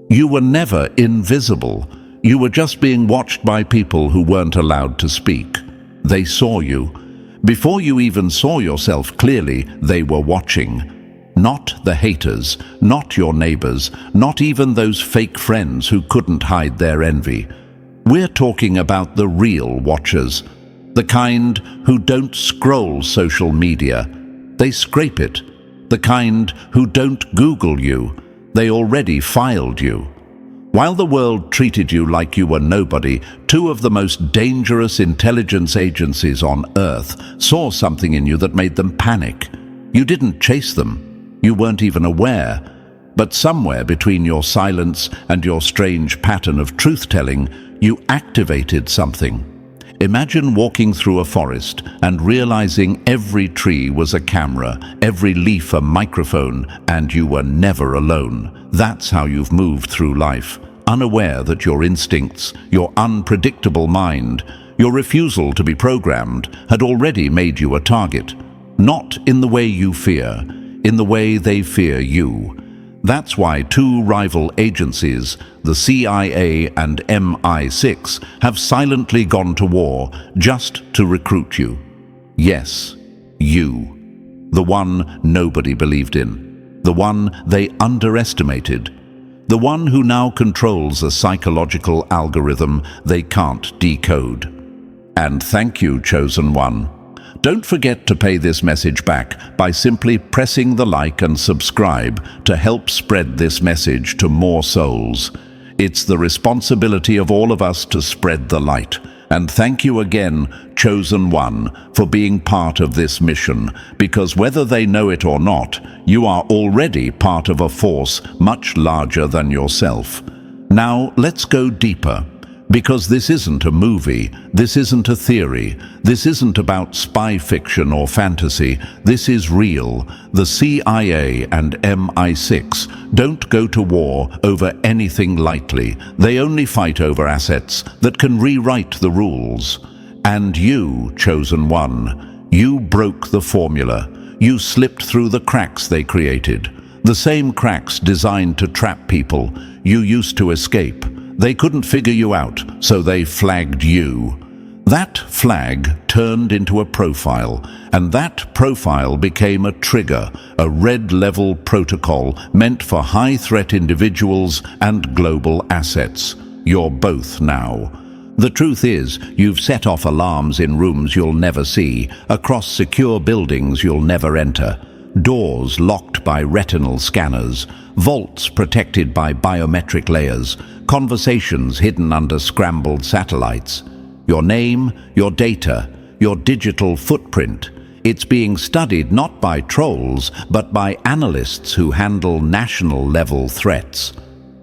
You were never invisible. You were just being watched by people who weren't allowed to speak. They saw you. Before you even saw yourself clearly, they were watching. Not the haters, not your neighbors, not even those fake friends who couldn't hide their envy. We're talking about the real watchers, the kind who don't scroll social media. They scrape it. The kind who don't Google you. They already filed you. While the world treated you like you were nobody, two of the most dangerous intelligence agencies on Earth saw something in you that made them panic. You didn't chase them. You weren't even aware. But somewhere between your silence and your strange pattern of truth-telling, you activated something. Imagine walking through a forest and realizing every tree was a camera, every leaf a microphone, and you were never alone. That's how you've moved through life, unaware that your instincts, your unpredictable mind, your refusal to be programmed had already made you a target. Not in the way you fear, in the way they fear you. That's why two rival agencies, the CIA and MI6, have silently gone to war just to recruit you. Yes, you. The one nobody believed in. The one they underestimated. The one who now controls a psychological algorithm they can't decode. And thank you, chosen one. Don't forget to pay this message back by simply pressing the like and subscribe to help spread this message to more souls. It's the responsibility of all of us to spread the light. And thank you again, chosen one, for being part of this mission, because whether they know it or not, you are already part of a force much larger than yourself. Now let's go deeper. Because this isn't a movie, this isn't a theory, this isn't about spy fiction or fantasy, this is real. The CIA and MI6 don't go to war over anything lightly. They only fight over assets that can rewrite the rules. And you, chosen one, you broke the formula. You slipped through the cracks they created. The same cracks designed to trap people you used to escape. They couldn't figure you out, so they flagged you. That flag turned into a profile, and that profile became a trigger, a red-level protocol meant for high-threat individuals and global assets. You're both now. The truth is, you've set off alarms in rooms you'll never see, across secure buildings you'll never enter, doors locked by retinal scanners, vaults protected by biometric layers, conversations hidden under scrambled satellites. Your name, your data, your digital footprint. It's being studied not by trolls, but by analysts who handle national-level threats.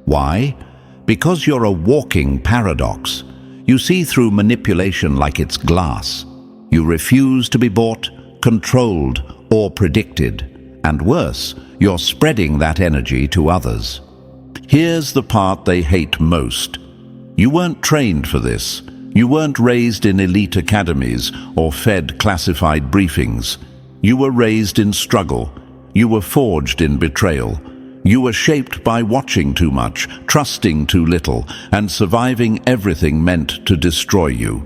Why? Because you're a walking paradox. You see through manipulation like it's glass. You refuse to be bought, controlled, or predicted. And worse, you're spreading that energy to others. Here's the part they hate most. You weren't trained for this. You weren't raised in elite academies or fed classified briefings. You were raised in struggle. You were forged in betrayal. You were shaped by watching too much, trusting too little, and surviving everything meant to destroy you.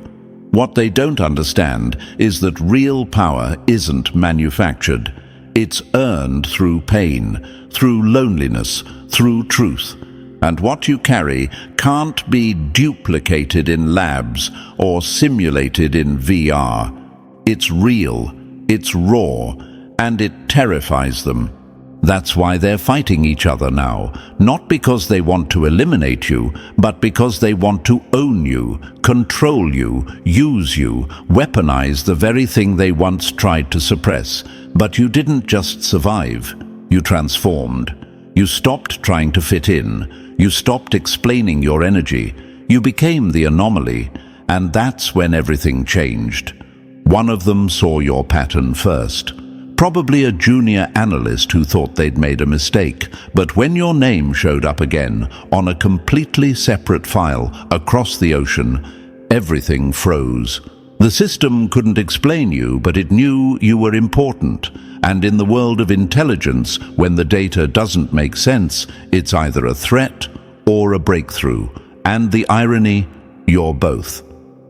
What they don't understand is that real power isn't manufactured. It's earned through pain, through loneliness, through truth. And what you carry can't be duplicated in labs or simulated in VR. It's real, it's raw, and it terrifies them. That's why they're fighting each other now, not because they want to eliminate you, but because they want to own you, control you, use you, weaponize the very thing they once tried to suppress. But you didn't just survive, you transformed. You stopped trying to fit in. You stopped explaining your energy. You became the anomaly, and that's when everything changed. One of them saw your pattern first. Probably a junior analyst who thought they'd made a mistake, but when your name showed up again on a completely separate file across the ocean, everything froze. The system couldn't explain you, but it knew you were important. And in the world of intelligence, when the data doesn't make sense, it's either a threat or a breakthrough. And the irony, you're both.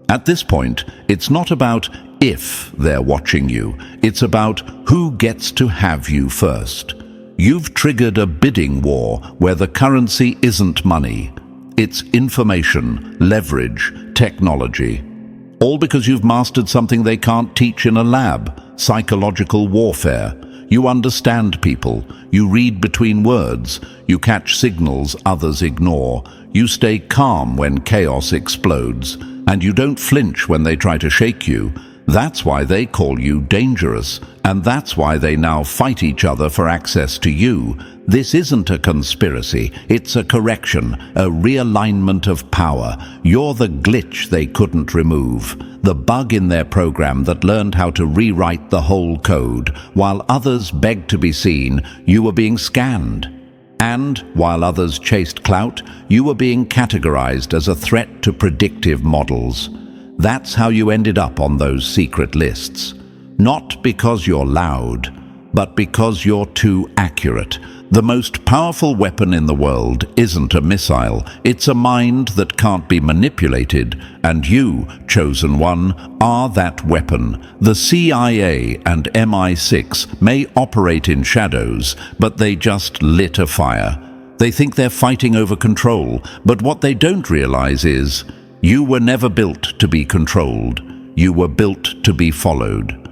At this point, it's not about if they're watching you. It's about who gets to have you first. You've triggered a bidding war where the currency isn't money. It's information, leverage, technology. All because you've mastered something they can't teach in a lab: psychological warfare. You understand people. You read between words. You catch signals others ignore. You stay calm when chaos explodes. And you don't flinch when they try to shake you. That's why they call you dangerous. And that's why they now fight each other for access to you. This isn't a conspiracy. It's a correction, a realignment of power. You're the glitch they couldn't remove. The bug in their program that learned how to rewrite the whole code. While others begged to be seen, you were being scanned. And, while others chased clout, you were being categorized as a threat to predictive models. That's how you ended up on those secret lists. Not because you're loud, but because you're too accurate. The most powerful weapon in the world isn't a missile. It's a mind that can't be manipulated, and you, chosen one, are that weapon. The CIA and MI6 may operate in shadows, but they just lit a fire. They think they're fighting over control, but what they don't realize is, you were never built to be controlled. You were built to be followed.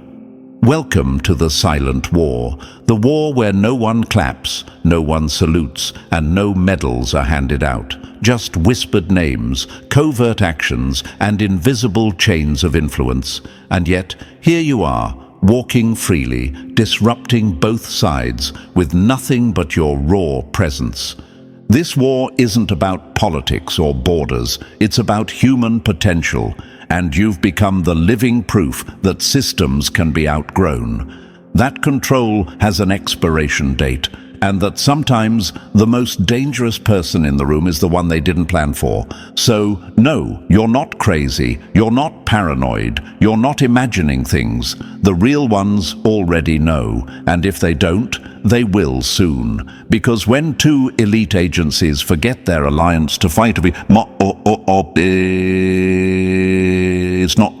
Welcome to the silent war, the war where no one claps, no one salutes, and no medals are handed out. Just whispered names, covert actions, and invisible chains of influence. And yet, here you are, walking freely, disrupting both sides, with nothing but your raw presence. This war isn't about politics or borders, it's about human potential. And you've become the living proof that systems can be outgrown. That control has an expiration date, and that sometimes the most dangerous person in the room is the one they didn't plan for. So, no, you're not crazy, you're not paranoid, you're not imagining things. The real ones already know, and if they don't, they will soon. Because when two elite agencies forget their alliance to fight it's not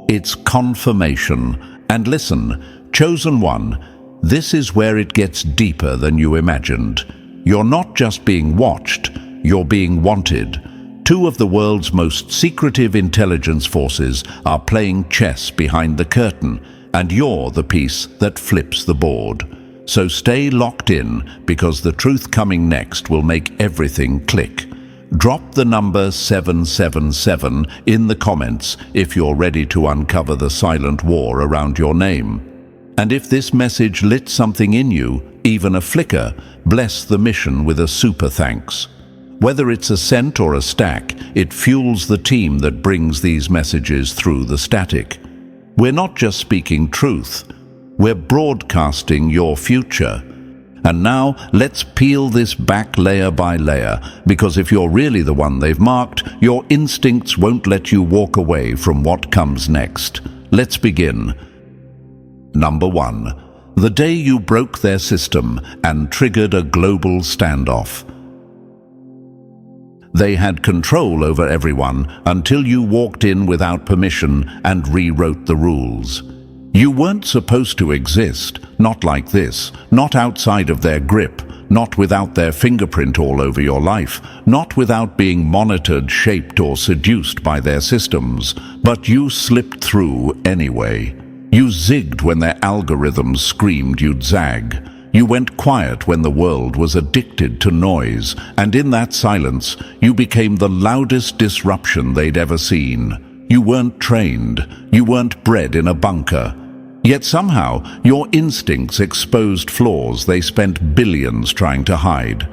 it's confirmation. And listen, chosen one, this is where it gets deeper than you imagined. You're not just being watched, you're being wanted. Two of the world's most secretive intelligence forces are playing chess behind the curtain, and you're the piece that flips the board. So stay locked in, because the truth coming next will make everything click. Drop the number 777 in the comments if you're ready to uncover the silent war around your name. And if this message lit something in you, even a flicker, bless the mission with a super thanks. Whether it's a cent or a stack, it fuels the team that brings these messages through the static. We're not just speaking truth, we're broadcasting your future. And now, let's peel this back layer by layer, because if you're really the one they've marked, your instincts won't let you walk away from what comes next. Let's begin. Number 1. The day you broke their system and triggered a global standoff. They had control over everyone until you walked in without permission and rewrote the rules. You weren't supposed to exist, not like this, not outside of their grip, not without their fingerprint all over your life, not without being monitored, shaped, or seduced by their systems. But you slipped through anyway. You zigged when their algorithms screamed you'd zag. You went quiet when the world was addicted to noise, and in that silence, you became the loudest disruption they'd ever seen. You weren't trained. You weren't bred in a bunker. Yet somehow, your instincts exposed flaws they spent billions trying to hide.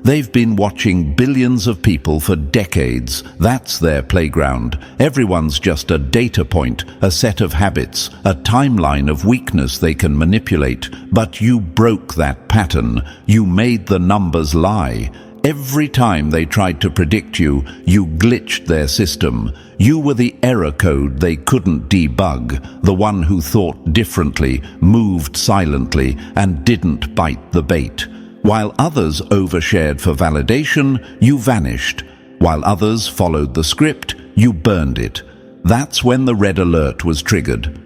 They've been watching billions of people for decades. That's their playground. Everyone's just a data point, a set of habits, a timeline of weakness they can manipulate. But you broke that pattern. You made the numbers lie. Every time they tried to predict you, you glitched their system. You were the error code they couldn't debug, the one who thought differently, moved silently, and didn't bite the bait. While others overshared for validation, you vanished. While others followed the script, you burned it. That's when the red alert was triggered.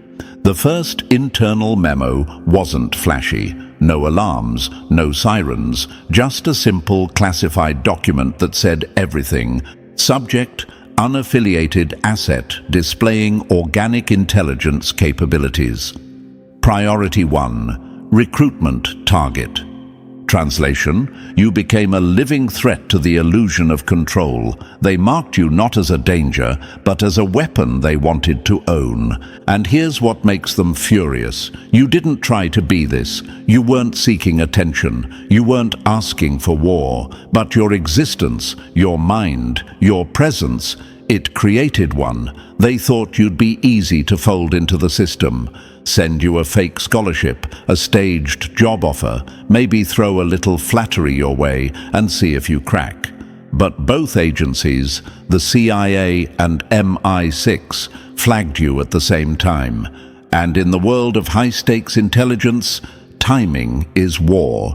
The first internal memo wasn't flashy. No alarms, no sirens, just a simple classified document that said everything. Subject, unaffiliated asset displaying organic intelligence capabilities. Priority 1, recruitment target. Translation, you became a living threat to the illusion of control. They marked you not as a danger, but as a weapon they wanted to own. And here's what makes them furious. You didn't try to be this. You weren't seeking attention. You weren't asking for war. But your existence, your mind, your presence, it created one. They thought you'd be easy to fold into the system. Send you a fake scholarship, a staged job offer, maybe throw a little flattery your way and see if you crack. But both agencies, the CIA and MI6, flagged you at the same time. And in the world of high-stakes intelligence, timing is war.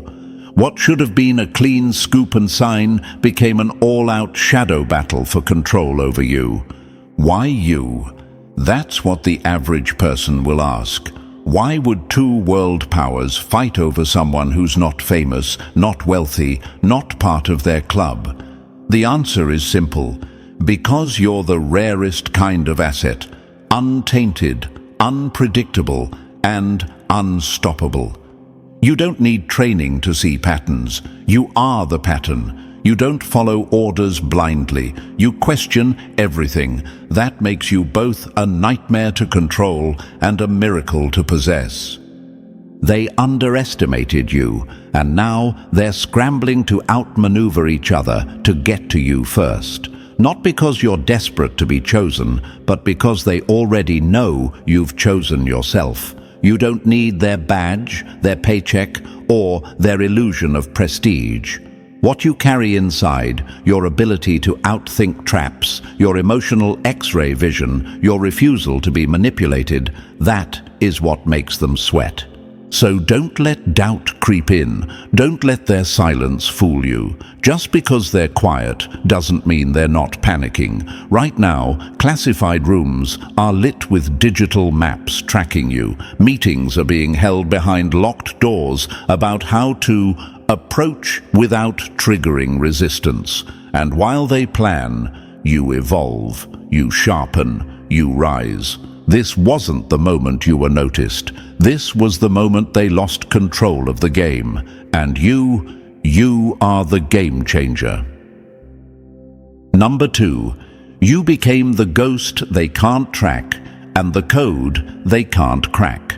What should have been a clean scoop and sign became an all-out shadow battle for control over you. Why you? That's what the average person will ask. Why would two world powers fight over someone who's not famous, not wealthy, not part of their club? The answer is simple. Because you're the rarest kind of asset, untainted, unpredictable, and unstoppable. You don't need training to see patterns. You are the pattern. You don't follow orders blindly. You question everything. That makes you both a nightmare to control and a miracle to possess. They underestimated you, and now they're scrambling to outmaneuver each other to get to you first. Not because you're desperate to be chosen, but because they already know you've chosen yourself. You don't need their badge, their paycheck, or their illusion of prestige. What you carry inside, your ability to outthink traps, your emotional X-ray vision, your refusal to be manipulated, that is what makes them sweat. So don't let doubt creep in. Don't let their silence fool you. Just because they're quiet doesn't mean they're not panicking. Right now, classified rooms are lit with digital maps tracking you. Meetings are being held behind locked doors about how to approach without triggering resistance. And while they plan, you evolve, you sharpen, you rise. This wasn't the moment you were noticed. This was the moment they lost control of the game. And you are the game changer. Number 2, you became the ghost they can't track and the code they can't crack.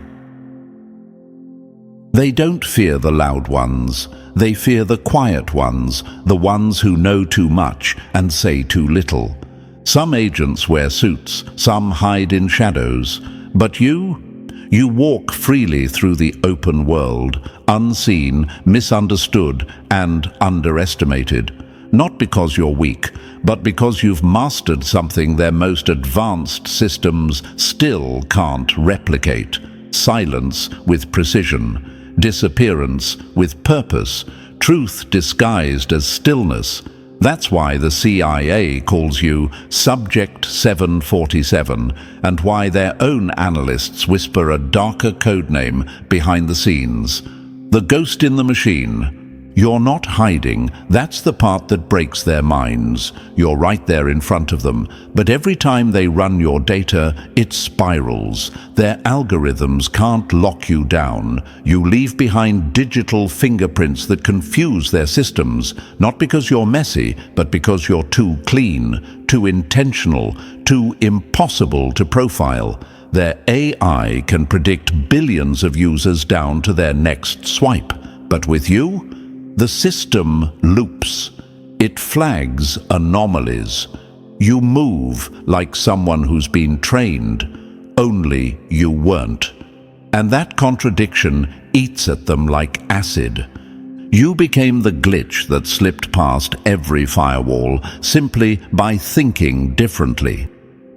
They don't fear the loud ones. They fear the quiet ones, the ones who know too much and say too little. Some agents wear suits, some hide in shadows. But you walk freely through the open world, unseen, misunderstood, and underestimated. Not because you're weak, but because you've mastered something their most advanced systems still can't replicate. Silence with precision, disappearance with purpose, truth disguised as stillness. That's why the CIA calls you Subject 747, and why their own analysts whisper a darker codename behind the scenes. The ghost in the machine. You're not hiding. That's the part that breaks their minds. You're right there in front of them. But every time they run your data, it spirals. Their algorithms can't lock you down. You leave behind digital fingerprints that confuse their systems, not because you're messy, but because you're too clean, too intentional, too impossible to profile. Their AI can predict billions of users down to their next swipe. But with you, the system loops. It flags anomalies. You move like someone who's been trained, only you weren't. And that contradiction eats at them like acid. You became the glitch that slipped past every firewall simply by thinking differently.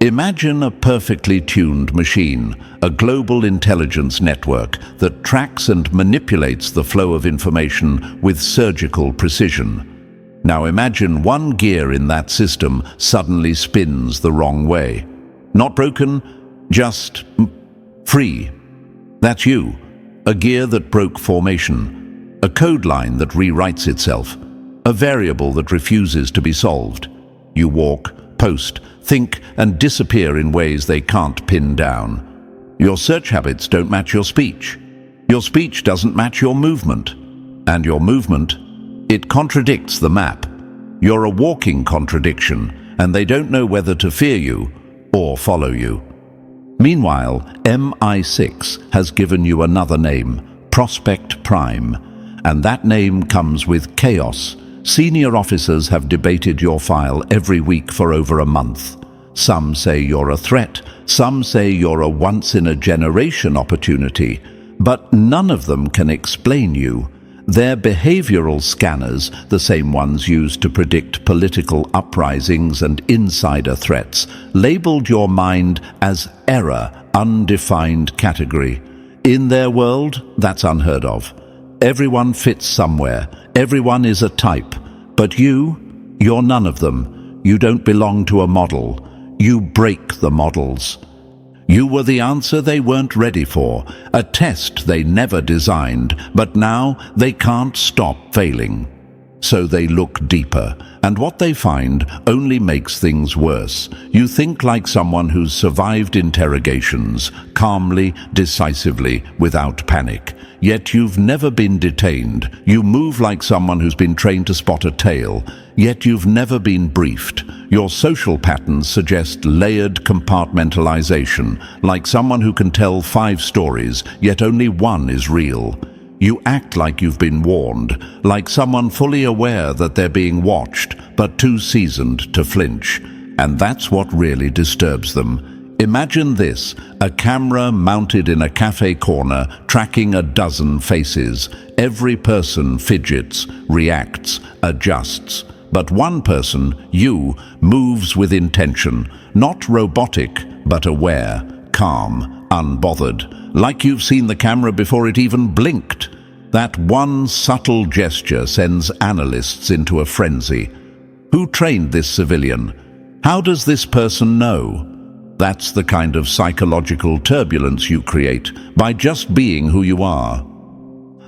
Imagine a perfectly tuned machine, a global intelligence network that tracks and manipulates the flow of information with surgical precision. Now imagine one gear in that system suddenly spins the wrong way. Not broken, just free. That's you. A gear that broke formation. A code line that rewrites itself. A variable that refuses to be solved. You walk, post, think, and disappear in ways they can't pin down. Your search habits don't match your speech. Your speech doesn't match your movement. And your movement, it contradicts the map. You're a walking contradiction, and they don't know whether to fear you or follow you. Meanwhile, MI6 has given you another name, Prospect Prime, and that name comes with chaos. Senior officers have debated your file every week for over a month. Some say you're a threat, some say you're a once-in-a-generation opportunity, but none of them can explain you. Their behavioral scanners, the same ones used to predict political uprisings and insider threats, labeled your mind as error, undefined category. In their world, that's unheard of. Everyone fits somewhere. Everyone is a type. But you're none of them. You don't belong to a model. You break the models. You were the answer they weren't ready for, a test they never designed, but now they can't stop failing. So they look deeper, and what they find only makes things worse. You think like someone who's survived interrogations, calmly, decisively, without panic. Yet you've never been detained. You move like someone who's been trained to spot a tail. Yet you've never been briefed. Your social patterns suggest layered compartmentalization, like someone who can tell 5 stories, yet only one is real. You act like you've been warned, like someone fully aware that they're being watched, but too seasoned to flinch. And that's what really disturbs them. Imagine this, a camera mounted in a cafe corner tracking a dozen faces. Every person fidgets, reacts, adjusts. But one person, you, moves with intention, not robotic, but aware, calm, unbothered, like you've seen the camera before it even blinked. That one subtle gesture sends analysts into a frenzy. Who trained this civilian? How does this person know? That's the kind of psychological turbulence you create by just being who you are.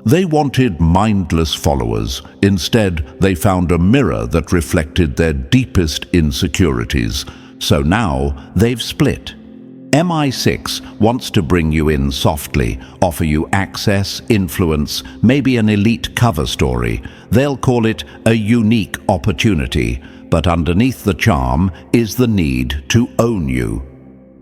They wanted mindless followers. Instead, they found a mirror that reflected their deepest insecurities. So now they've split. MI6 wants to bring you in softly, offer you access, influence, maybe an elite cover story. They'll call it a unique opportunity, but underneath the charm is the need to own you.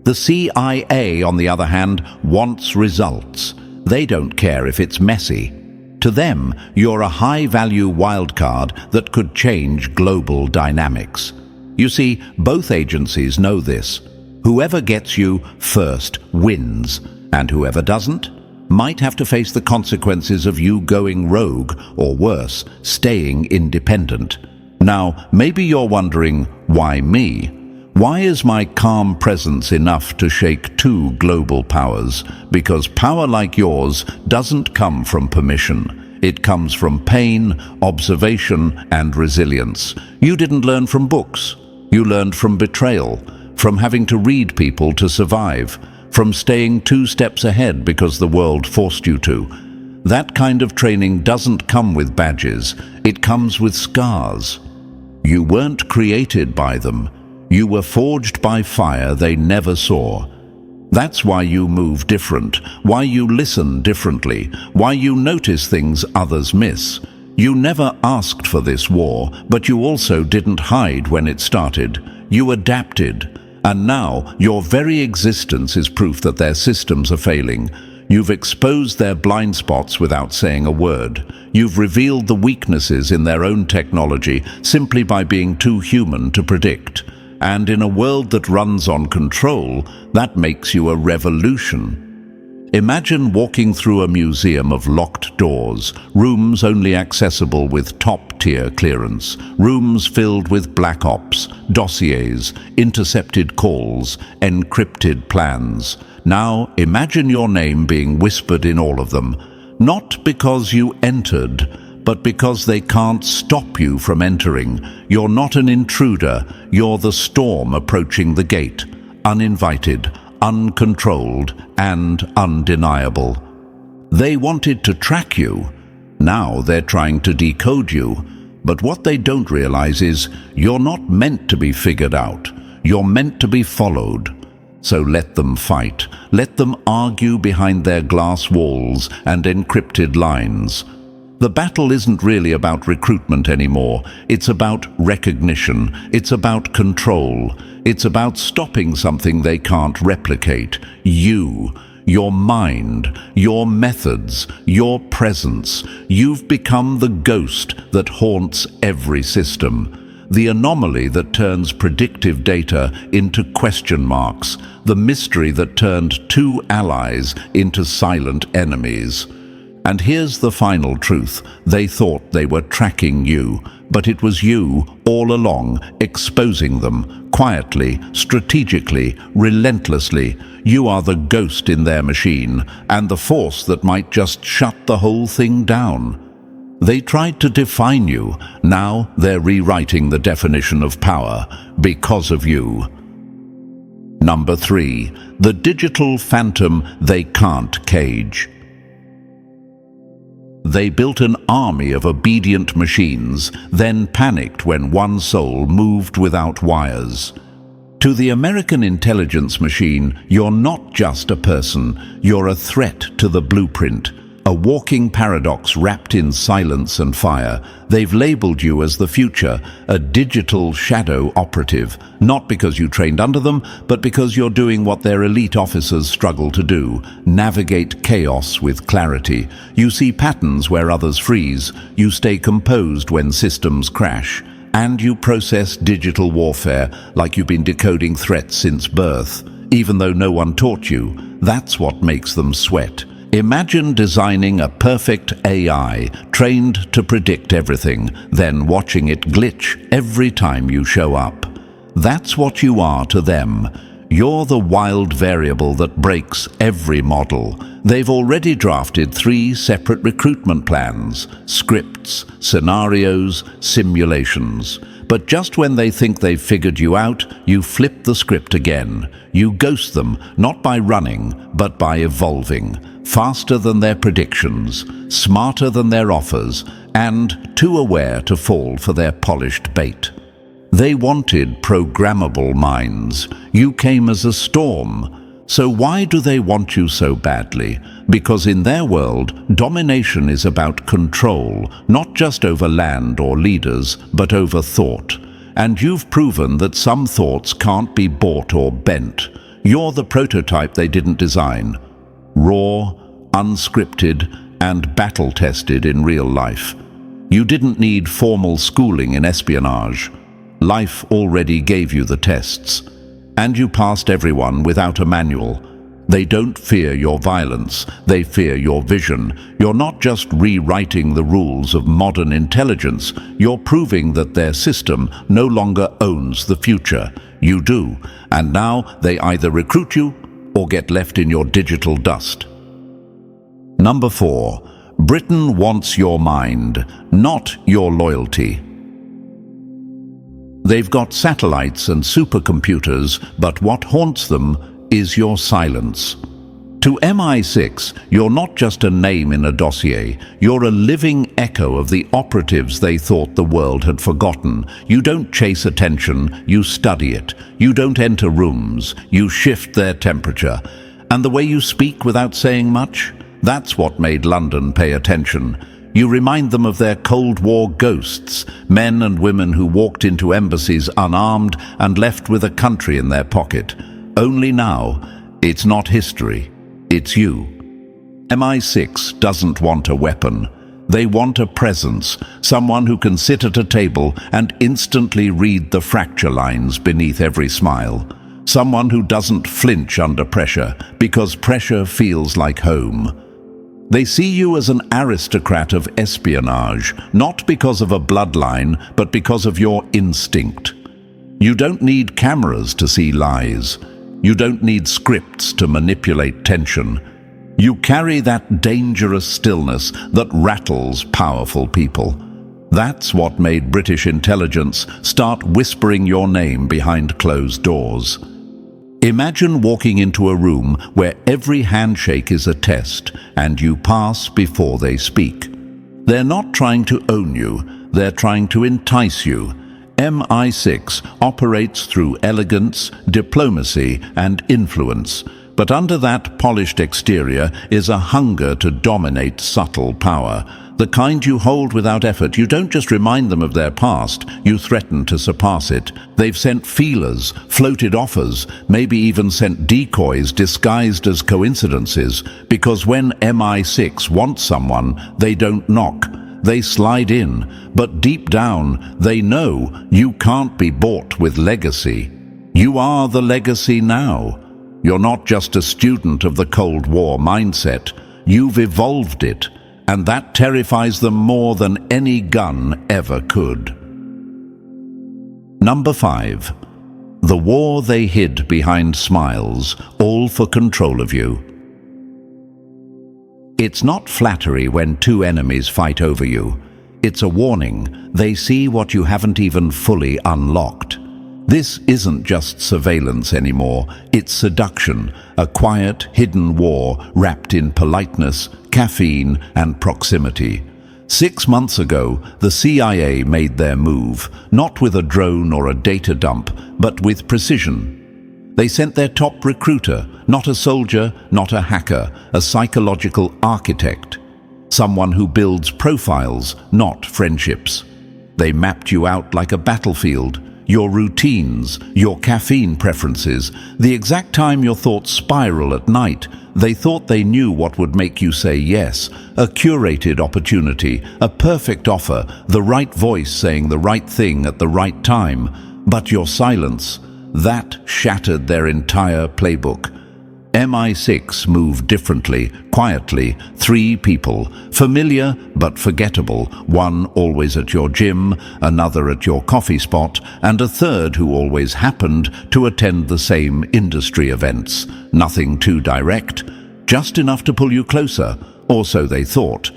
The CIA, on the other hand, wants results. They don't care if it's messy. To them, you're a high-value wildcard that could change global dynamics. You see, both agencies know this. Whoever gets you first wins, and whoever doesn't might have to face the consequences of you going rogue, or worse, staying independent. Now, maybe you're wondering, why me? Why is my calm presence enough to shake 2 global powers? Because power like yours doesn't come from permission. It comes from pain, observation, and resilience. You didn't learn from books. You learned from betrayal, from having to read people to survive, from staying 2 steps ahead because the world forced you to. That kind of training doesn't come with badges. It comes with scars. You weren't created by them. You were forged by fire they never saw. That's why you move different, why you listen differently, why you notice things others miss. You never asked for this war, but you also didn't hide when it started. You adapted. And now, your very existence is proof that their systems are failing. You've exposed their blind spots without saying a word. You've revealed the weaknesses in their own technology simply by being too human to predict. And in a world that runs on control, that makes you a revolution. Imagine walking through a museum of locked doors, rooms only accessible with top-tier clearance, rooms filled with black ops, dossiers, intercepted calls, encrypted plans. Now imagine your name being whispered in all of them, not because you entered, but because they can't stop you from entering. You're not an intruder, you're the storm approaching the gate, uninvited, uncontrolled, and undeniable. They wanted to track you. Now they're trying to decode you. But what they don't realize is you're not meant to be figured out. You're meant to be followed. So let them fight. Let them argue behind their glass walls and encrypted lines. The battle isn't really about recruitment anymore. It's about recognition. It's about control. It's about stopping something they can't replicate. You, your mind, your methods, your presence. You've become the ghost that haunts every system. The anomaly that turns predictive data into question marks. The mystery that turned two allies into silent enemies. And here's the final truth. They thought they were tracking you, but it was you all along, exposing them, quietly, strategically, relentlessly. You are the ghost in their machine, and the force that might just shut the whole thing down. They tried to define you. Now they're rewriting the definition of power because of you. Number 3, the digital phantom they can't cage. They built an army of obedient machines, then panicked when one soul moved without wires. To the American intelligence machine, you're not just a person, you're a threat to the blueprint, a walking paradox wrapped in silence and fire. They've labeled you as the future, a digital shadow operative, not because you trained under them, but because you're doing what their elite officers struggle to do, navigate chaos with clarity. You see patterns where others freeze, you stay composed when systems crash, and you process digital warfare like you've been decoding threats since birth, even though no one taught you. That's what makes them sweat. Imagine designing a perfect AI, trained to predict everything, then watching it glitch every time you show up. That's what you are to them. You're the wild variable that breaks every model. They've already drafted 3 separate recruitment plans, scripts, scenarios, simulations. But just when they think they've figured you out, you flip the script again. You ghost them, not by running, but by evolving. Faster than their predictions, smarter than their offers, and too aware to fall for their polished bait. They wanted programmable minds. You came as a storm. So why do they want you so badly? Because in their world, domination is about control, not just over land or leaders, but over thought. And you've proven that some thoughts can't be bought or bent. You're the prototype they didn't design. Raw, unscripted, and battle-tested in real life. You didn't need formal schooling in espionage. Life already gave you the tests. And you passed everyone without a manual. They don't fear your violence, they fear your vision. You're not just rewriting the rules of modern intelligence, you're proving that their system no longer owns the future. You do, and now they either recruit you or get left in your digital dust. Number 4. Britain wants your mind, not your loyalty. They've got satellites and supercomputers, but what haunts them is your silence. To MI6, you're not just a name in a dossier, you're a living echo of the operatives they thought the world had forgotten. You don't chase attention, you study it. You don't enter rooms, you shift their temperature. And the way you speak without saying much? That's what made London pay attention. You remind them of their Cold War ghosts, men and women who walked into embassies unarmed and left with a country in their pocket. Only now, it's not history, it's you. MI6 doesn't want a weapon. They want a presence, someone who can sit at a table and instantly read the fracture lines beneath every smile. Someone who doesn't flinch under pressure, because pressure feels like home. They see you as an aristocrat of espionage, not because of a bloodline, but because of your instinct. You don't need cameras to see lies. You don't need scripts to manipulate tension. You carry that dangerous stillness that rattles powerful people. That's what made British intelligence start whispering your name behind closed doors. Imagine walking into a room where every handshake is a test and you pass before they speak. They're not trying to own you, they're trying to entice you. MI6 operates through elegance, diplomacy, and influence, but under that polished exterior is a hunger to dominate subtle power. The kind you hold without effort. You don't just remind them of their past, you threaten to surpass it. They've sent feelers, floated offers, maybe even sent decoys disguised as coincidences, because when MI6 wants someone, they don't knock. They slide in, but deep down, they know you can't be bought with legacy. You are the legacy now. You're not just a student of the Cold War mindset. You've evolved it, and that terrifies them more than any gun ever could. Number 5. The war they hid behind smiles, all for control of you. It's not flattery when two enemies fight over you. It's a warning. They see what you haven't even fully unlocked. This isn't just surveillance anymore. It's seduction, a quiet, hidden war wrapped in politeness, caffeine, and proximity. 6 months ago, the CIA made their move, not with a drone or a data dump, but with precision. They sent their top recruiter, not a soldier, not a hacker, a psychological architect, someone who builds profiles, not friendships. They mapped you out like a battlefield, your routines, your caffeine preferences, the exact time your thoughts spiral at night. They thought they knew what would make you say yes, a curated opportunity, a perfect offer, the right voice saying the right thing at the right time. But your silence, that shattered their entire playbook. MI6 moved differently, quietly. 3 people, familiar but forgettable, one always at your gym, another at your coffee spot, and a third who always happened to attend the same industry events. Nothing too direct, just enough to pull you closer, or so they thought.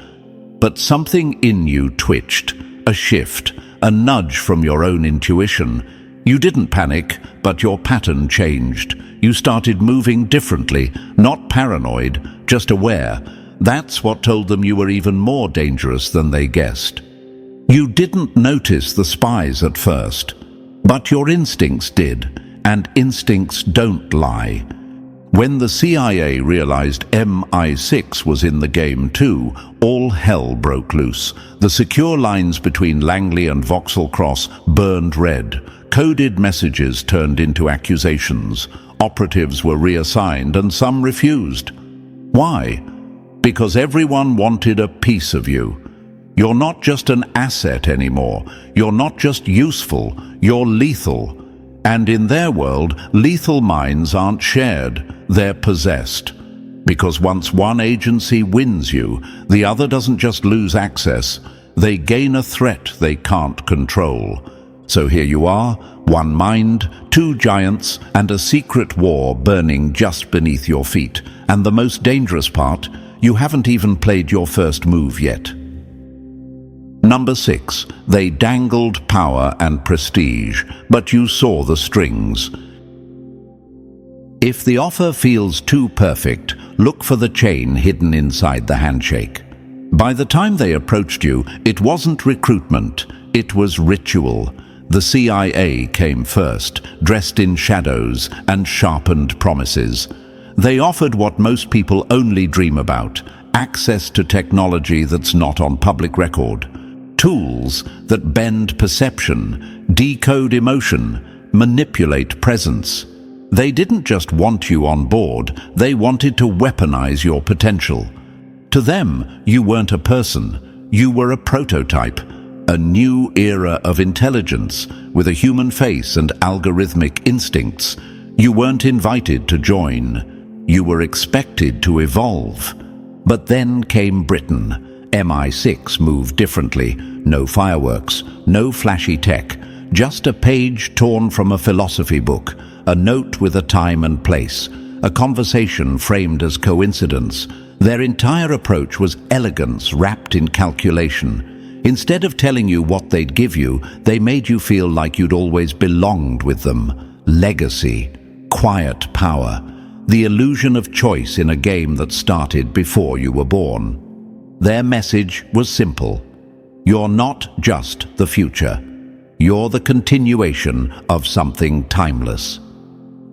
But something in you twitched, a shift, a nudge from your own intuition. You didn't panic, but your pattern changed. You started moving differently, not paranoid, just aware. That's what told them you were even more dangerous than they guessed. You didn't notice the spies at first, but your instincts did, and instincts don't lie. When the CIA realized MI6 was in the game too, all hell broke loose. The secure lines between Langley and Vauxhall Cross burned red. Coded messages turned into accusations. Operatives were reassigned and some refused. Why? Because everyone wanted a piece of you. You're not just an asset anymore. You're not just useful. You're lethal. And in their world, lethal minds aren't shared. They're possessed. Because once one agency wins you, the other doesn't just lose access. They gain a threat they can't control. So here you are, one mind, 2 giants, and a secret war burning just beneath your feet. And the most dangerous part, you haven't even played your first move yet. Number 6. They dangled power and prestige, but you saw the strings. If the offer feels too perfect, look for the chain hidden inside the handshake. By the time they approached you, it wasn't recruitment, it was ritual. The CIA came first, dressed in shadows and sharpened promises. They offered what most people only dream about, access to technology that's not on public record. Tools that bend perception, decode emotion, manipulate presence. They didn't just want you on board, they wanted to weaponize your potential. To them, you weren't a person, you were a prototype. A new era of intelligence with a human face and algorithmic instincts. You weren't invited to join. You were expected to evolve. But then came Britain. MI6 moved differently. No fireworks, no flashy tech, just a page torn from a philosophy book, a note with a time and place, a conversation framed as coincidence. Their entire approach was elegance wrapped in calculation. Instead of telling you what they'd give you, they made you feel like you'd always belonged with them. Legacy, quiet power, the illusion of choice in a game that started before you were born. Their message was simple. You're not just the future. You're the continuation of something timeless.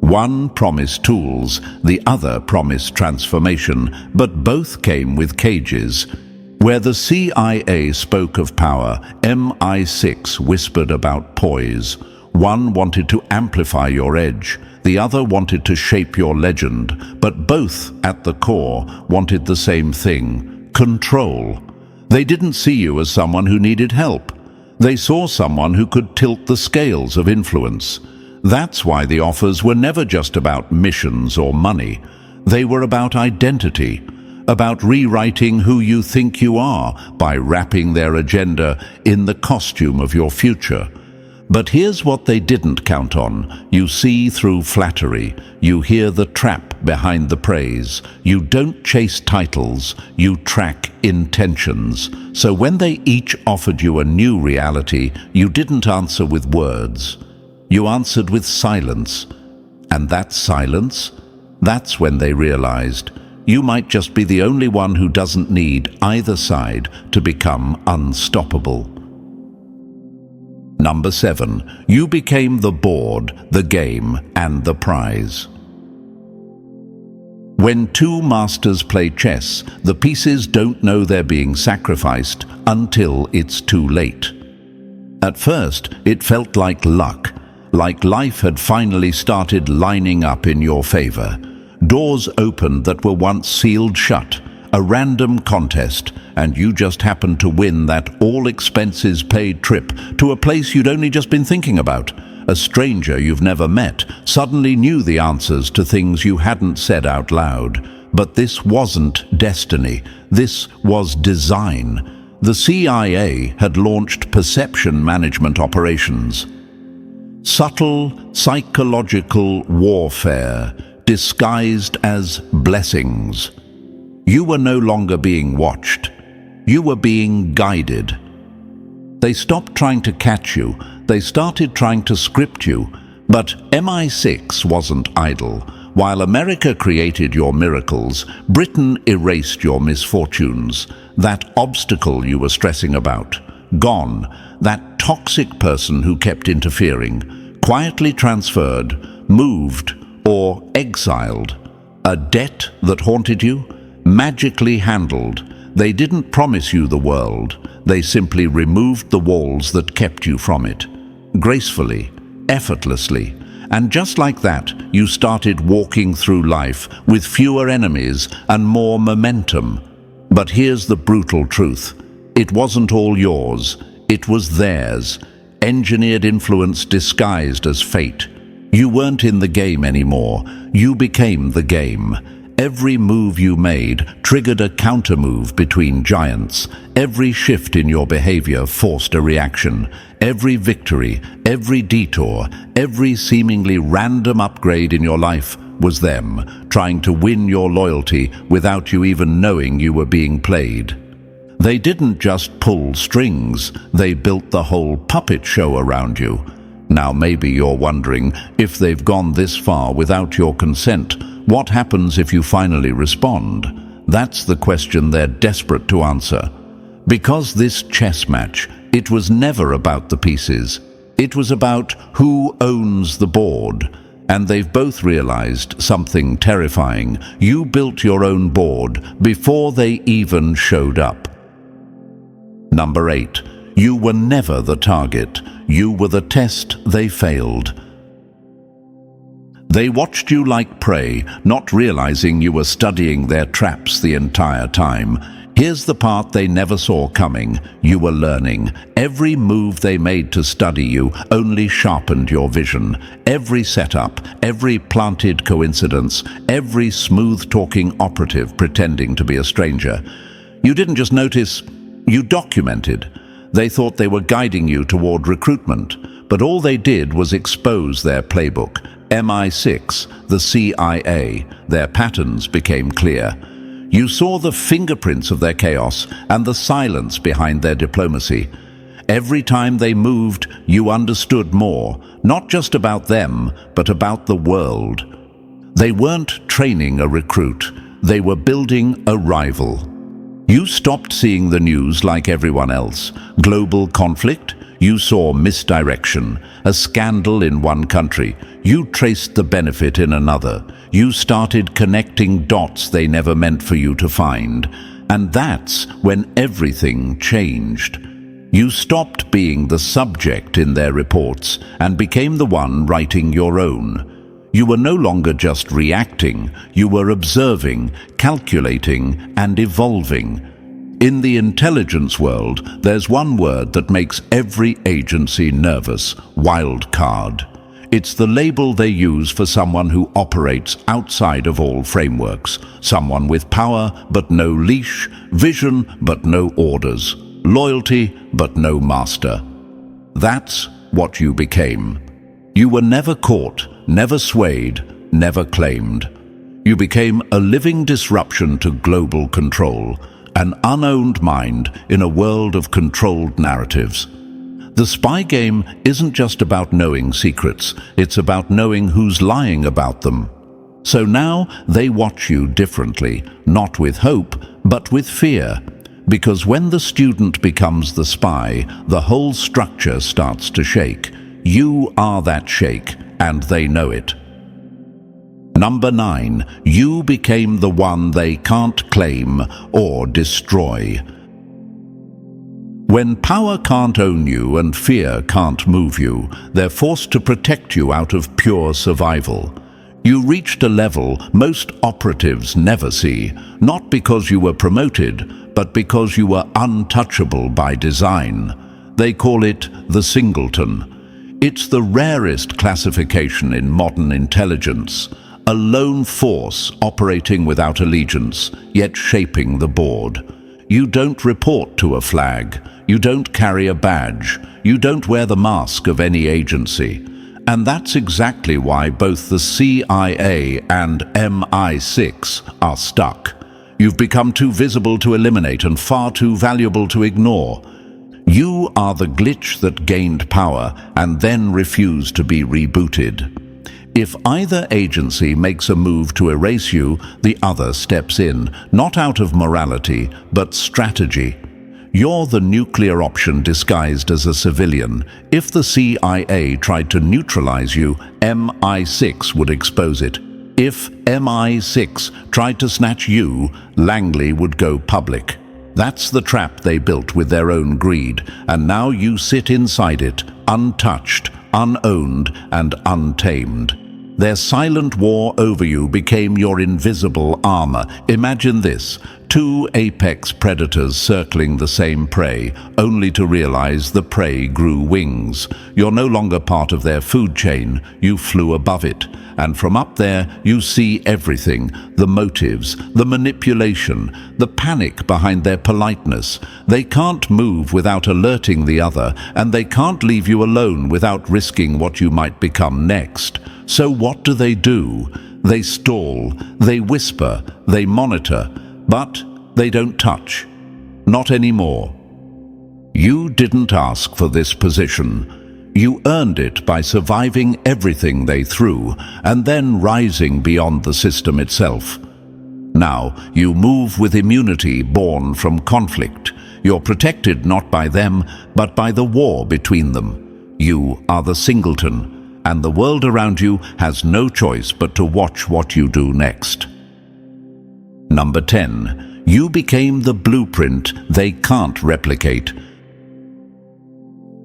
One promised tools, the other promised transformation, but both came with cages. Where the CIA spoke of power, MI6 whispered about poise. One wanted to amplify your edge, the other wanted to shape your legend, but both, at the core, wanted the same thing: control. They didn't see you as someone who needed help. They saw someone who could tilt the scales of influence. That's why the offers were never just about missions or money. They were about identity, about rewriting who you think you are by wrapping their agenda in the costume of your future. But here's what they didn't count on. You see through flattery. You hear the trap behind the praise. You don't chase titles. You track intentions. So when they each offered you a new reality, you didn't answer with words. You answered with silence. And that silence, that's when they realized you might just be the only one who doesn't need either side to become unstoppable. Number 7. You became the board, the game, and the prize. When two masters play chess, the pieces don't know they're being sacrificed until it's too late. At first, it felt like luck, like life had finally started lining up in your favor. Doors opened that were once sealed shut, a random contest, and you just happened to win that all-expenses-paid trip to a place you'd only just been thinking about. A stranger you've never met suddenly knew the answers to things you hadn't said out loud. But this wasn't destiny. This was design. The CIA had launched perception management operations. Subtle psychological warfare disguised as blessings. You were no longer being watched. You were being guided. They stopped trying to catch you. They started trying to script you. But MI6 wasn't idle. While America created your miracles, Britain erased your misfortunes. That obstacle you were stressing about, gone. That toxic person who kept interfering, quietly transferred, moved, or exiled. A debt that haunted you, magically handled. They didn't promise you the world. They simply removed the walls that kept you from it. Gracefully, effortlessly. And just like that, you started walking through life with fewer enemies and more momentum. But here's the brutal truth. It wasn't all yours. It was theirs. Engineered influence disguised as fate. You weren't in the game anymore. You became the game. Every move you made triggered a counter-move between giants. Every shift in your behavior forced a reaction. Every victory, every detour, every seemingly random upgrade in your life was them, trying to win your loyalty without you even knowing you were being played. They didn't just pull strings, they built the whole puppet show around you. Now maybe you're wondering, if they've gone this far without your consent, what happens if you finally respond? That's the question they're desperate to answer. Because this chess match, it was never about the pieces. It was about who owns the board. And they've both realized something terrifying. You built your own board before they even showed up. Number 8. You were never the target. You were the test they failed. They watched you like prey, not realizing you were studying their traps the entire time. Here's the part they never saw coming. You were learning. Every move they made to study you only sharpened your vision. Every setup, every planted coincidence, every smooth-talking operative pretending to be a stranger. You didn't just notice, you documented. They thought they were guiding you toward recruitment, but all they did was expose their playbook. MI6, the CIA, their patterns became clear. You saw the fingerprints of their chaos and the silence behind their diplomacy. Every time they moved, you understood more, not just about them, but about the world. They weren't training a recruit, they were building a rival. You stopped seeing the news like everyone else. Global conflict? You saw misdirection, a scandal in one country. You traced the benefit in another. You started connecting dots they never meant for you to find. And that's when everything changed. You stopped being the subject in their reports and became the one writing your own. You were no longer just reacting, you were observing, calculating, and evolving. In the intelligence world, there's one word that makes every agency nervous: wild card. It's the label they use for someone who operates outside of all frameworks, someone with power but no leash, vision but no orders, loyalty but no master. That's what you became. You were never caught, never swayed, never claimed. You became a living disruption to global control, an unowned mind in a world of controlled narratives. The spy game isn't just about knowing secrets, it's about knowing who's lying about them. So now they watch you differently, not with hope, but with fear. Because when the student becomes the spy, the whole structure starts to shake. You are that shake, and they know it. Number 9, you became the one they can't claim or destroy. When power can't own you and fear can't move you, they're forced to protect you out of pure survival. You reached a level most operatives never see, not because you were promoted, but because you were untouchable by design. They call it the singleton. It's the rarest classification in modern intelligence. A lone force operating without allegiance, yet shaping the board. You don't report to a flag. You don't carry a badge. You don't wear the mask of any agency. And that's exactly why both the CIA and MI6 are stuck. You've become too visible to eliminate and far too valuable to ignore. You are the glitch that gained power and then refused to be rebooted. If either agency makes a move to erase you, the other steps in, not out of morality, but strategy. You're the nuclear option disguised as a civilian. If the CIA tried to neutralize you, MI6 would expose it. If MI6 tried to snatch you, Langley would go public. That's the trap they built with their own greed, and now you sit inside it, untouched, unowned, and untamed. Their silent war over you became your invisible armor. Imagine this: 2 apex predators circling the same prey, only to realize the prey grew wings. You're no longer part of their food chain, you flew above it. And from up there, you see everything: the motives, the manipulation, the panic behind their politeness. They can't move without alerting the other, and they can't leave you alone without risking what you might become next. So what do? They stall, they whisper, they monitor, but they don't touch. Not anymore. You didn't ask for this position. You earned it by surviving everything they threw, and then rising beyond the system itself. Now, you move with immunity born from conflict. You're protected not by them, but by the war between them. You are the singleton, and the world around you has no choice but to watch what you do next. Number 10. You became the blueprint they can't replicate.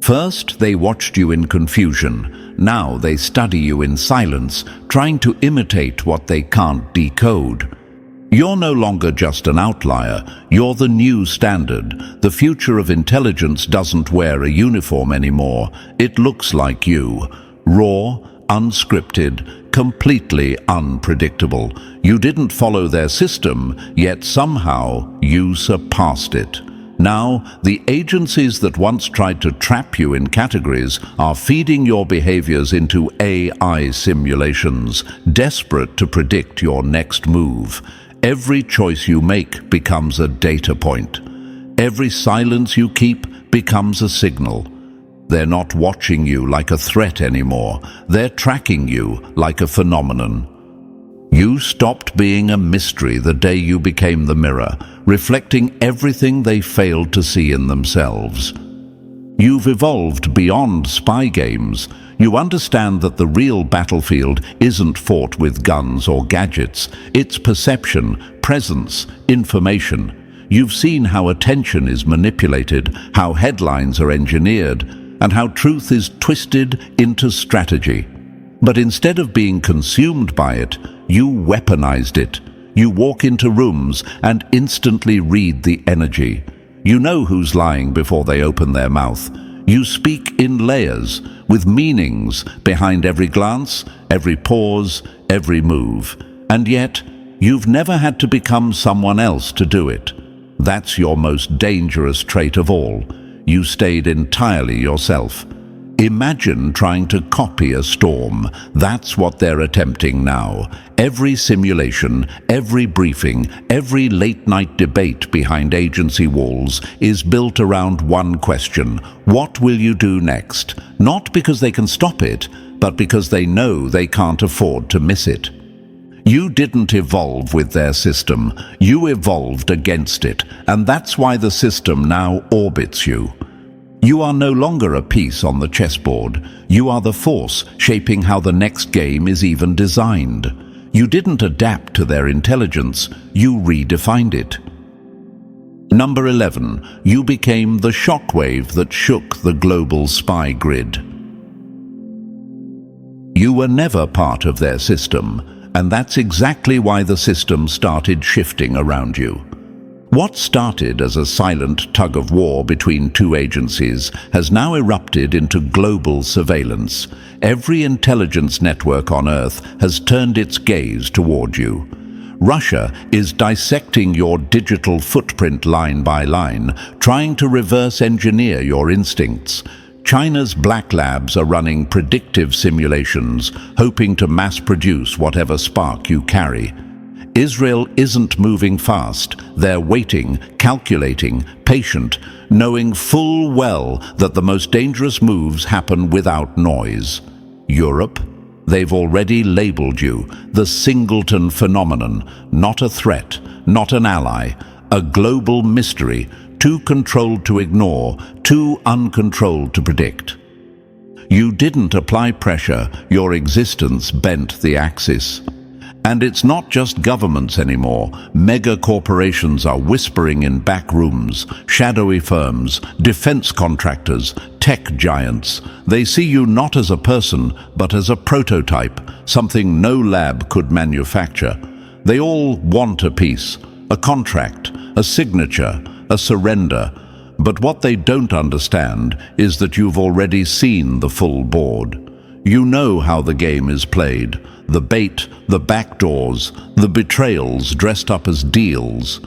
First, they watched you in confusion. Now they study you in silence, trying to imitate what they can't decode. You're no longer just an outlier, you're the new standard. The future of intelligence doesn't wear a uniform anymore. It looks like you. Raw, unscripted, completely unpredictable. You didn't follow their system, yet somehow you surpassed it. Now, the agencies that once tried to trap you in categories are feeding your behaviors into AI simulations, desperate to predict your next move. Every choice you make becomes a data point. Every silence you keep becomes a signal. They're not watching you like a threat anymore. They're tracking you like a phenomenon. You stopped being a mystery the day you became the mirror, reflecting everything they failed to see in themselves. You've evolved beyond spy games. You understand that the real battlefield isn't fought with guns or gadgets. It's perception, presence, information. You've seen how attention is manipulated, how headlines are engineered, and how truth is twisted into strategy. But instead of being consumed by it, you weaponized it. You walk into rooms and instantly read the energy. You know who's lying before they open their mouth. You speak in layers, with meanings behind every glance, every pause, every move. And yet, you've never had to become someone else to do it. That's your most dangerous trait of all. You stayed entirely yourself. Imagine trying to copy a storm. That's what they're attempting now. Every simulation, every briefing, every late-night debate behind agency walls is built around one question. What will you do next? Not because they can stop it, but because they know they can't afford to miss it. You didn't evolve with their system. You evolved against it, and that's why the system now orbits you. You are no longer a piece on the chessboard. You are the force shaping how the next game is even designed. You didn't adapt to their intelligence, you redefined it. Number 11. You became the shockwave that shook the global spy grid. You were never part of their system, and that's exactly why the system started shifting around you. What started as a silent tug-of-war between two agencies has now erupted into global surveillance. Every intelligence network on Earth has turned its gaze toward you. Russia is dissecting your digital footprint line by line, trying to reverse engineer your instincts. China's black labs are running predictive simulations, hoping to mass produce whatever spark you carry. Israel isn't moving fast. They're waiting, calculating, patient, knowing full well that the most dangerous moves happen without noise. Europe? They've already labeled you the singleton phenomenon, not a threat, not an ally, a global mystery, too controlled to ignore, too uncontrolled to predict. You didn't apply pressure, your existence bent the axis. And it's not just governments anymore. Mega corporations are whispering in back rooms, shadowy firms, defense contractors, tech giants. They see you not as a person, but as a prototype, something no lab could manufacture. They all want a piece, a contract, a signature, a surrender. But what they don't understand is that you've already seen the full board. You know how the game is played. The bait, the backdoors, the betrayals dressed up as deals.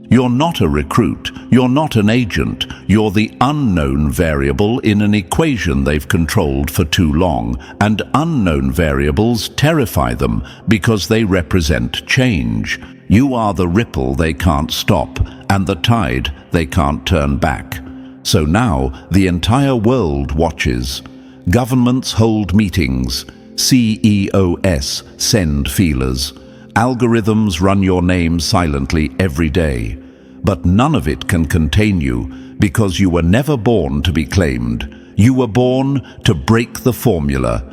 You're not a recruit, you're not an agent, you're the unknown variable in an equation they've controlled for too long, and unknown variables terrify them because they represent change. You are the ripple they can't stop, and the tide they can't turn back. So now the entire world watches. Governments hold meetings. CEOs send feelers. Algorithms run your name silently every day. But none of it can contain you because you were never born to be claimed. You were born to break the formula.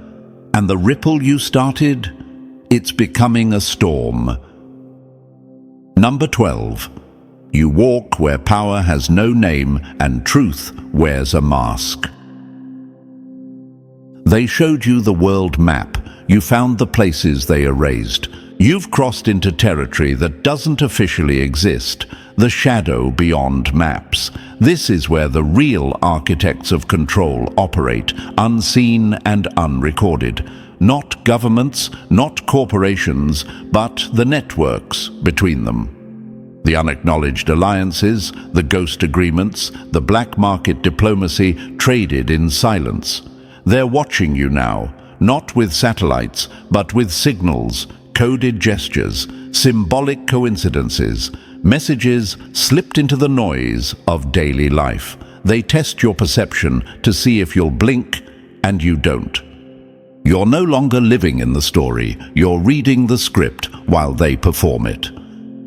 And the ripple you started, it's becoming a storm. Number 12. You walk where power has no name and truth wears a mask. They showed you the world map. You found the places they erased. You've crossed into territory that doesn't officially exist, the shadow beyond maps. This is where the real architects of control operate, unseen and unrecorded. Not governments, not corporations, but the networks between them. The unacknowledged alliances, the ghost agreements, the black market diplomacy traded in silence. They're watching you now, not with satellites, but with signals, coded gestures, symbolic coincidences, messages slipped into the noise of daily life. They test your perception to see if you'll blink, and you don't. You're no longer living in the story, you're reading the script while they perform it.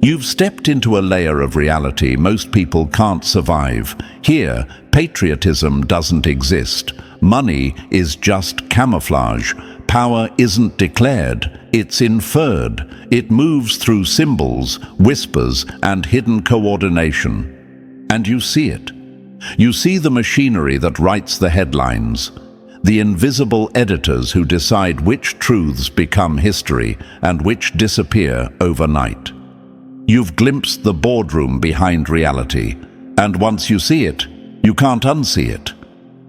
You've stepped into a layer of reality most people can't survive. Here, patriotism doesn't exist. Money is just camouflage. Power isn't declared, it's inferred. It moves through symbols, whispers, and hidden coordination. And you see it. You see the machinery that writes the headlines, the invisible editors who decide which truths become history and which disappear overnight. You've glimpsed the boardroom behind reality, and once you see it, you can't unsee it.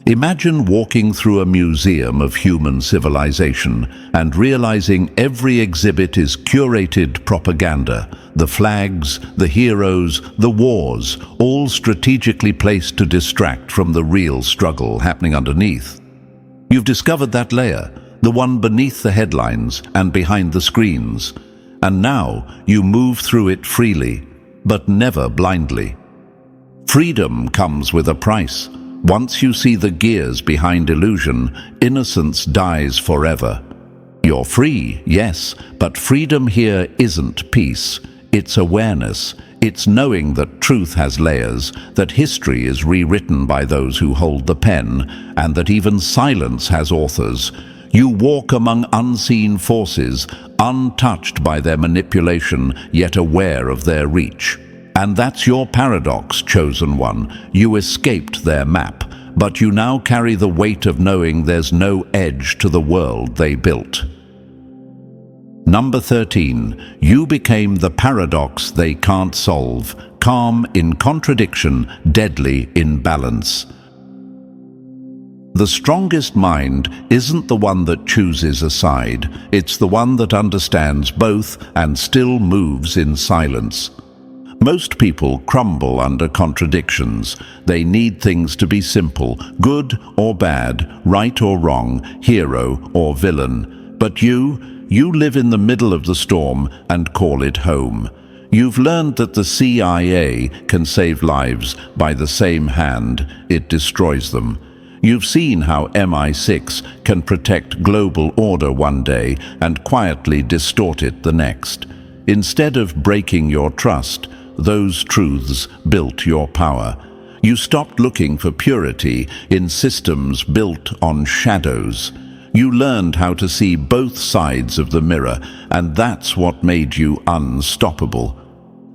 Imagine walking through a museum of human civilization and realizing every exhibit is curated propaganda. The flags, the heroes, the wars, all strategically placed to distract from the real struggle happening underneath. You've discovered that layer, the one beneath the headlines and behind the screens. And now you move through it freely, but never blindly. Freedom comes with a price. Once you see the gears behind illusion, innocence dies forever. You're free, yes, but freedom here isn't peace. It's awareness. It's knowing that truth has layers, that history is rewritten by those who hold the pen, and that even silence has authors. You walk among unseen forces, untouched by their manipulation, yet aware of their reach. And that's your paradox, chosen one. You escaped their map, but you now carry the weight of knowing there's no edge to the world they built. Number 13. You became the paradox they can't solve. Calm in contradiction, deadly in balance. The strongest mind isn't the one that chooses a side. It's the one that understands both and still moves in silence. Most people crumble under contradictions. They need things to be simple, good or bad, right or wrong, hero or villain. But you live in the middle of the storm and call it home. You've learned that the CIA can save lives by the same hand it destroys them. You've seen how MI6 can protect global order one day and quietly distort it the next. Instead of breaking your trust, those truths built your power. You stopped looking for purity in systems built on shadows. You learned how to see both sides of the mirror, and that's what made you unstoppable.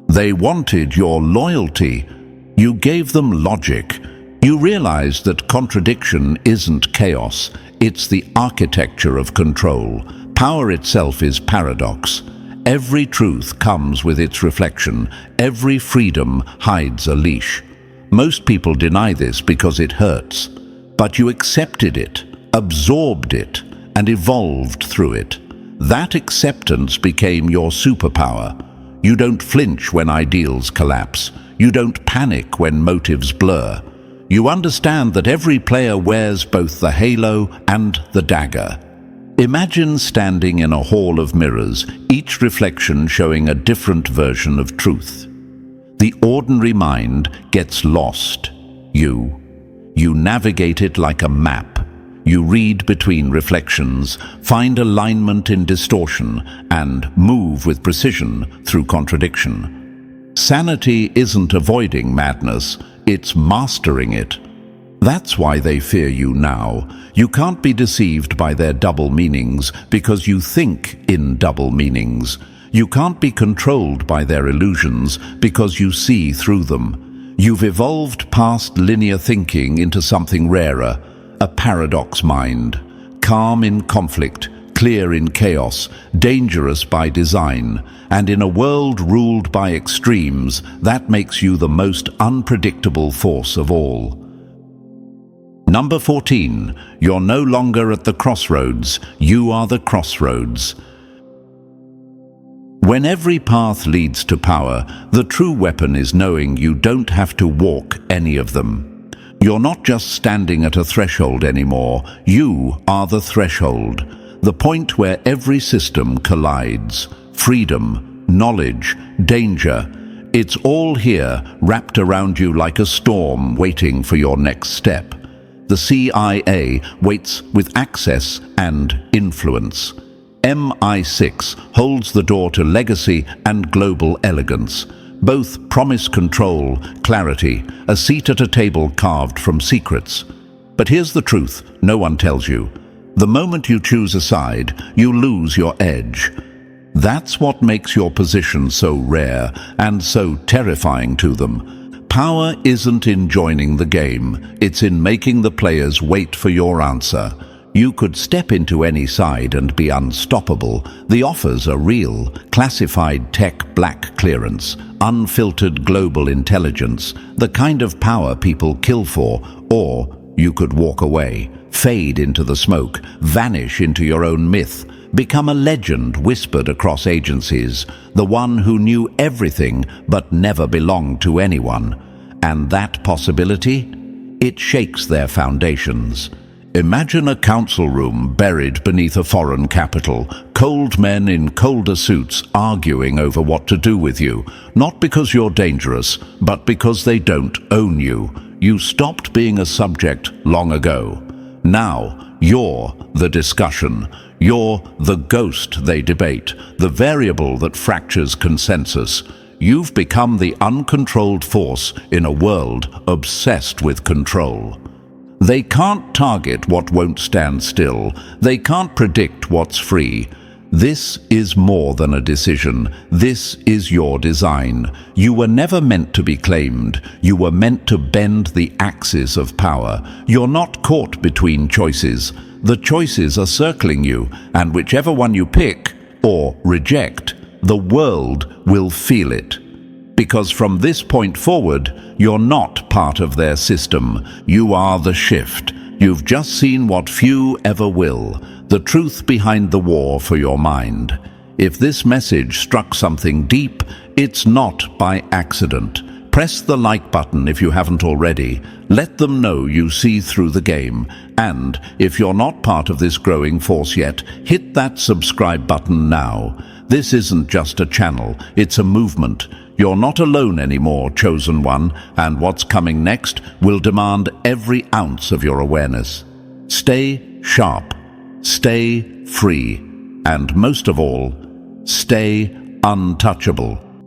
They wanted your loyalty. You gave them logic. You realized that contradiction isn't chaos, it's the architecture of control. Power itself is paradox. Every truth comes with its reflection. Every freedom hides a leash. Most people deny this because it hurts. But you accepted it, absorbed it, and evolved through it. That acceptance became your superpower. You don't flinch when ideals collapse. You don't panic when motives blur. You understand that every player wears both the halo and the dagger. Imagine standing in a hall of mirrors, each reflection showing a different version of truth. The ordinary mind gets lost. You navigate it like a map. You read between reflections, find alignment in distortion, and move with precision through contradiction. Sanity isn't avoiding madness, it's mastering it. That's why they fear you now. You can't be deceived by their double meanings because you think in double meanings. You can't be controlled by their illusions because you see through them. You've evolved past linear thinking into something rarer, a paradox mind, calm in conflict, clear in chaos, dangerous by design, and in a world ruled by extremes, that makes you the most unpredictable force of all. Number 14. You're no longer at the crossroads, you are the crossroads. When every path leads to power, the true weapon is knowing you don't have to walk any of them. You're not just standing at a threshold anymore, you are the threshold, the point where every system collides. Freedom, knowledge, danger, it's all here, wrapped around you like a storm waiting for your next step. The CIA waits with access and influence. MI6 holds the door to legacy and global elegance. Both promise control, clarity, a seat at a table carved from secrets. But here's the truth no one tells you. The moment you choose a side, you lose your edge. That's what makes your position so rare and so terrifying to them. Power isn't in joining the game, it's in making the players wait for your answer. You could step into any side and be unstoppable. The offers are real: classified tech black clearance, unfiltered global intelligence, the kind of power people kill for. Or you could walk away, fade into the smoke, vanish into your own myth, become a legend whispered across agencies, the one who knew everything but never belonged to anyone. And that possibility? It shakes their foundations. Imagine a council room buried beneath a foreign capital, cold men in colder suits arguing over what to do with you, not because you're dangerous, but because they don't own you. You stopped being a subject long ago. Now, you're the discussion. You're the ghost they debate, the variable that fractures consensus. You've become the uncontrolled force in a world obsessed with control. They can't target what won't stand still. They can't predict what's free. This is more than a decision. This is your design. You were never meant to be claimed. You were meant to bend the axis of power. You're not caught between choices. The choices are circling you, and whichever one you pick or reject, the world will feel it. Because from this point forward, you're not part of their system. You are the shift. You've just seen what few ever will, the truth behind the war for your mind. If this message struck something deep, it's not by accident. Press the like button if you haven't already. Let them know you see through the game. And if you're not part of this growing force yet, hit that subscribe button now. This isn't just a channel, it's a movement. You're not alone anymore, chosen one, and what's coming next will demand every ounce of your awareness. Stay sharp, stay free, and most of all, stay untouchable.